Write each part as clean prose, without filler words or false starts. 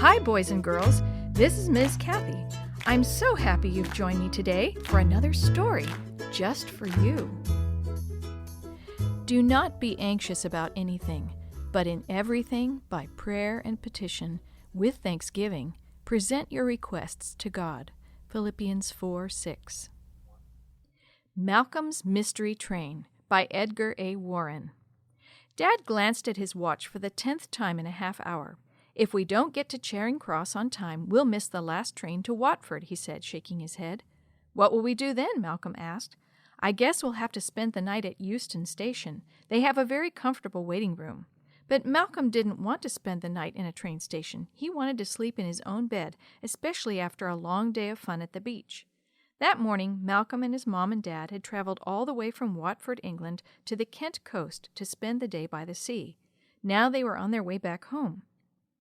Hi, boys and girls. This is Ms. Kathy. I'm so happy you've joined me today for another story just for you. Do not be anxious about anything, but in everything, by prayer and petition, with thanksgiving, present your requests to God. Philippians 4:6. Malcolm's Mystery Train by Edgar A. Warren. Dad glanced at his watch for the 10th time in a half hour. If we don't get to Charing Cross on time, we'll miss the last train to Watford, he said, shaking his head. What will we do then? Malcolm asked. I guess we'll have to spend the night at Euston Station. They have a very comfortable waiting room. But Malcolm didn't want to spend the night in a train station. He wanted to sleep in his own bed, especially after a long day of fun at the beach. That morning, Malcolm and his mom and dad had traveled all the way from Watford, England, to the Kent coast to spend the day by the sea. Now they were on their way back home.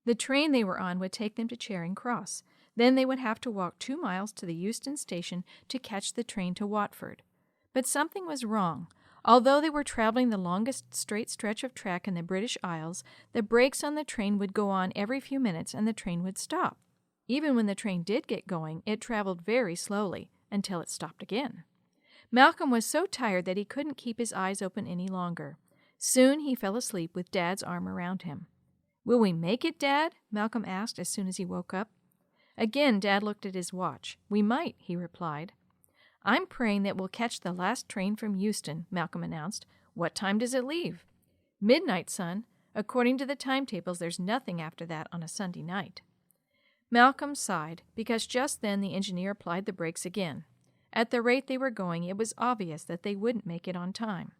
The train they were on would take them to Charing Cross. Then they would have to walk 2 miles to the Euston Station to catch the train to Watford. But something was wrong. Although they were traveling the longest straight stretch of track in the British Isles, the brakes on the train would go on every few minutes and the train would stop. Even when the train did get going, it traveled very slowly until it stopped again. Malcolm was so tired that he couldn't keep his eyes open any longer. Soon he fell asleep with Dad's arm around him. Will we make it, Dad? Malcolm asked as soon as he woke up. Again, Dad looked at his watch. We might, he replied. I'm praying that we'll catch the last train from Euston, Malcolm announced. What time does it leave? Midnight, son. According to the timetables, there's nothing after that on a Sunday night. Malcolm sighed, because just then the engineer applied the brakes again. At the rate they were going, it was obvious that they wouldn't make it on time.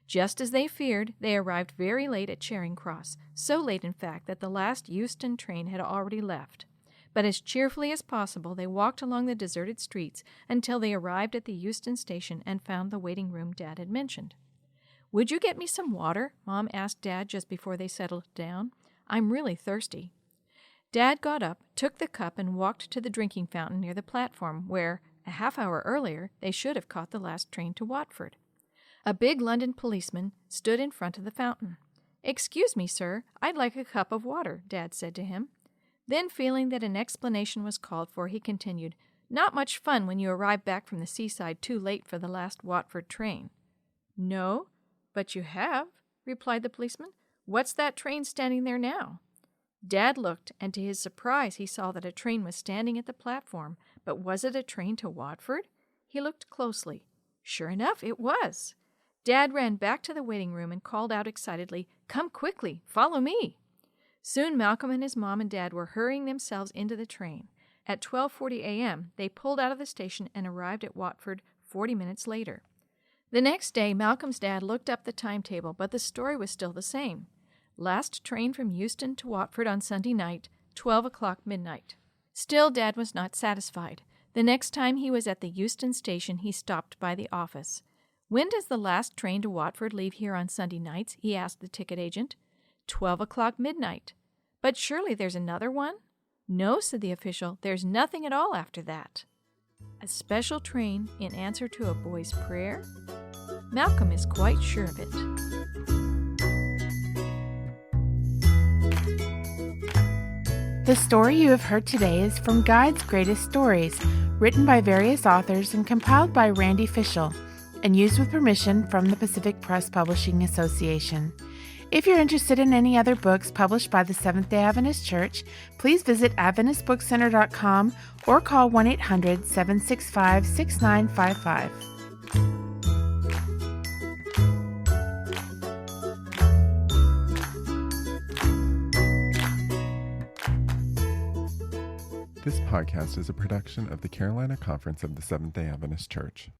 Just as they feared, they arrived very late at Charing Cross, so late, in fact, that the last Euston train had already left. But as cheerfully as possible, they walked along the deserted streets until they arrived at the Euston Station and found the waiting room Dad had mentioned. Would you get me some water? Mom asked Dad just before they settled down. I'm really thirsty. Dad got up, took the cup, and walked to the drinking fountain near the platform where, a half hour earlier, they should have caught the last train to Watford. A big London policeman stood in front of the fountain. Excuse me, sir, I'd like a cup of water, Dad said to him. Then, feeling that an explanation was called for, he continued, Not much fun when you arrive back from the seaside too late for the last Watford train. No, but you have, replied the policeman. What's that train standing there now? Dad looked, and to his surprise he saw that a train was standing at the platform. But was it a train to Watford? He looked closely. Sure enough, it was. Dad ran back to the waiting room and called out excitedly, Come quickly, follow me. Soon Malcolm and his mom and dad were hurrying themselves into the train. At 12:40 a.m., they pulled out of the station and arrived at Watford 40 minutes later. The next day, Malcolm's dad looked up the timetable, but the story was still the same. Last train from Euston to Watford on Sunday night, 12 o'clock midnight. Still, Dad was not satisfied. The next time he was at the Euston station, he stopped by the office. When does the last train to Watford leave here on Sunday nights? He asked the ticket agent. 12 o'clock midnight. But surely there's another one? No, said the official, there's nothing at all after that. A special train in answer to a boy's prayer? Malcolm is quite sure of it. The story you have heard today is from God's Greatest Stories, written by various authors and compiled by Randy Fischel, and used with permission from the Pacific Press Publishing Association. If you're interested in any other books published by the Seventh-day Adventist Church, please visit AdventistBookCenter.com or call 1-800-765-6955. This podcast is a production of the Carolina Conference of the Seventh-day Adventist Church.